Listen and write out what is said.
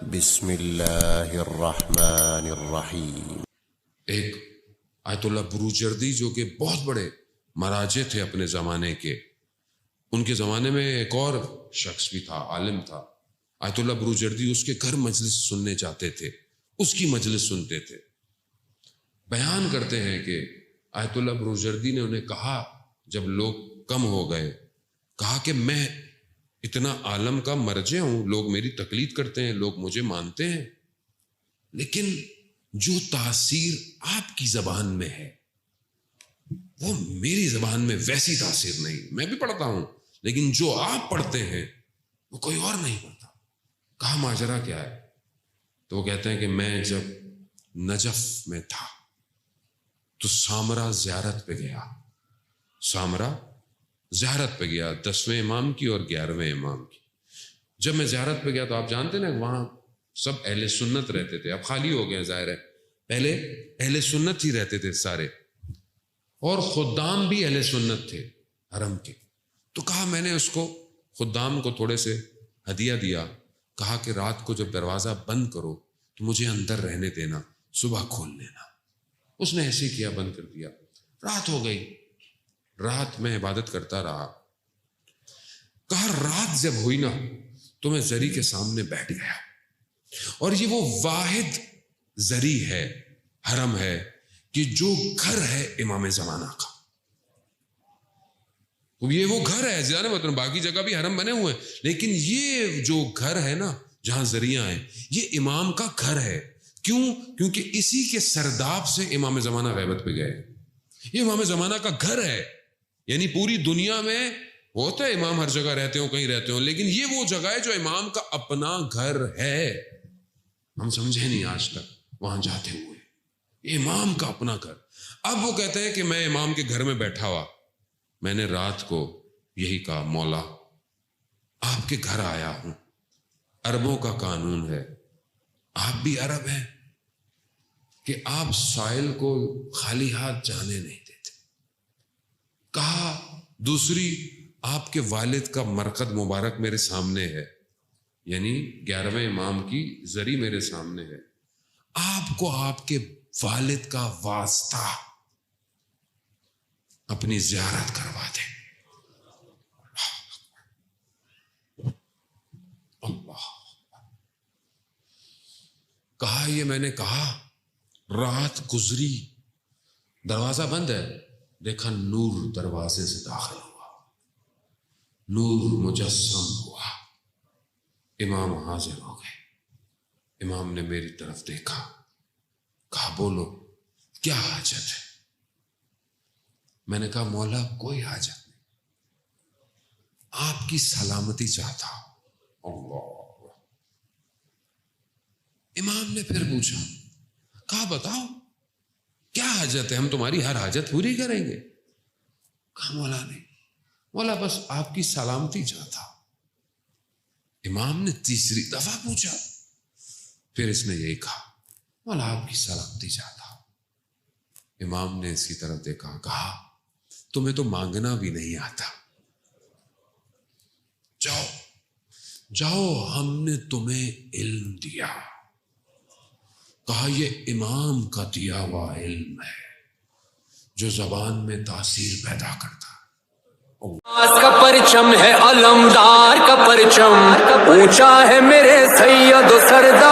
بسم اللہ الرحمن الرحیم۔ ایک آیت اللہ بروجردی جو کہ بہت بڑے مراجع تھے اپنے زمانے کے، ان کے زمانے میں ایک اور شخص بھی تھا، عالم تھا آیت اللہ بروجردی، اس کے گھر مجلس سننے جاتے تھے، اس کی مجلس سنتے تھے۔ بیان کرتے ہیں کہ آیت اللہ بروجردی نے انہیں کہا جب لوگ کم ہو گئے، کہا کہ میں اتنا عالم کا مرجع ہوں، لوگ میری تقلید کرتے ہیں، لوگ مجھے مانتے ہیں، لیکن جو تاثیر آپ کی زبان میں ہے وہ میری زبان میں ویسی تاثیر نہیں۔ میں بھی پڑھتا ہوں لیکن جو آپ پڑھتے ہیں وہ کوئی اور نہیں پڑھتا۔ کہا ماجرا کیا ہے؟ تو وہ کہتے ہیں کہ میں جب نجف میں تھا تو سامرا زیارت پہ گیا، سامرا زیارت پہ گیا 10ویں امام کی اور 11ویں امام کی۔ جب میں زیارت پہ گیا تو آپ جانتے نا وہاں سب اہل سنت رہتے تھے، اب خالی ہو گئے ظاہر ہے، پہلے اہل سنت ہی رہتے تھے سارے، اور خدام بھی اہل سنت تھے حرم کے۔ تو کہا میں نے اس کو خدام کو تھوڑے سے ہدیہ دیا، کہا کہ رات کو جب دروازہ بند کرو تو مجھے اندر رہنے دینا، صبح کھول لینا۔ اس نے ایسے کیا، بند کر دیا۔ رات ہو گئی، رات میں عبادت کرتا رہا۔ کہا رات جب ہوئی نا تو میں زری کے سامنے بیٹھ گیا، اور یہ وہ واحد زری ہے، حرم ہے کہ جو گھر ہے امام زمانہ کا، یہ وہ گھر ہے، زیادہ مطلب باقی جگہ بھی حرم بنے ہوئے ہیں لیکن یہ جو گھر ہے نا جہاں زریاں ہیں یہ امام کا گھر ہے۔ کیوں؟ کیونکہ اسی کے سرداب سے امام زمانہ غیبت پہ گئے۔ یہ امام زمانہ کا گھر ہے، یعنی پوری دنیا میں ہوتا ہے امام ہر جگہ رہتے ہوں، کہیں رہتے ہوں، لیکن یہ وہ جگہ ہے جو امام کا اپنا گھر ہے۔ ہم سمجھے نہیں آج تک وہاں جاتے ہوئے، یہ امام کا اپنا گھر۔ اب وہ کہتے ہیں کہ میں امام کے گھر میں بیٹھا ہوا، میں نے رات کو یہی کہا مولا آپ کے گھر آیا ہوں، عربوں کا قانون ہے، آپ بھی عرب ہیں کہ آپ سائل کو خالی ہاتھ جانے نہیں دیتے۔ کہا دوسری، آپ کے والد کا مرقد مبارک میرے سامنے ہے، یعنی 11ویں امام کی زری میرے سامنے ہے، آپ کو آپ کے والد کا واسطہ اپنی زیارت کروا دیں۔ اللہ، کہا یہ میں نے کہا، رات گزری، دروازہ بند ہے، دیکھا نور دروازے سے داخل ہوا، نور مجسم ہوا، امام حاضر ہو گئے۔ امام نے میری طرف دیکھا، کہا بولو کیا حاجت ہے؟ میں نے کہا مولا کوئی حاجت نہیں، آپ کی سلامتی چاہتا ہوں۔ اللہ، امام نے پھر پوچھا، کہا بتاؤ کیا حاجت ہے، ہم تمہاری ہر حاجت پوری کریں گے۔ کہا مولا نہیں، مولا بس آپ کی سلامتی چاہتا ہوں۔ امام نے تیسری دفعہ پوچھا، پھر اس نے یہی کہا مولا آپ کی سلامتی چاہتا ہوں۔ امام نے اس کی طرف دیکھا، کہا تمہیں تو مانگنا بھی نہیں آتا، جاؤ جاؤ ہم نے تمہیں علم دیا۔ کہا یہ امام کا دیا ہوا علم ہے جو زبان میں تاثیر پیدا کرتا ہے۔ کا پرچم ہے علمدار کا پرچم، اونچا ہے میرے سید و سردار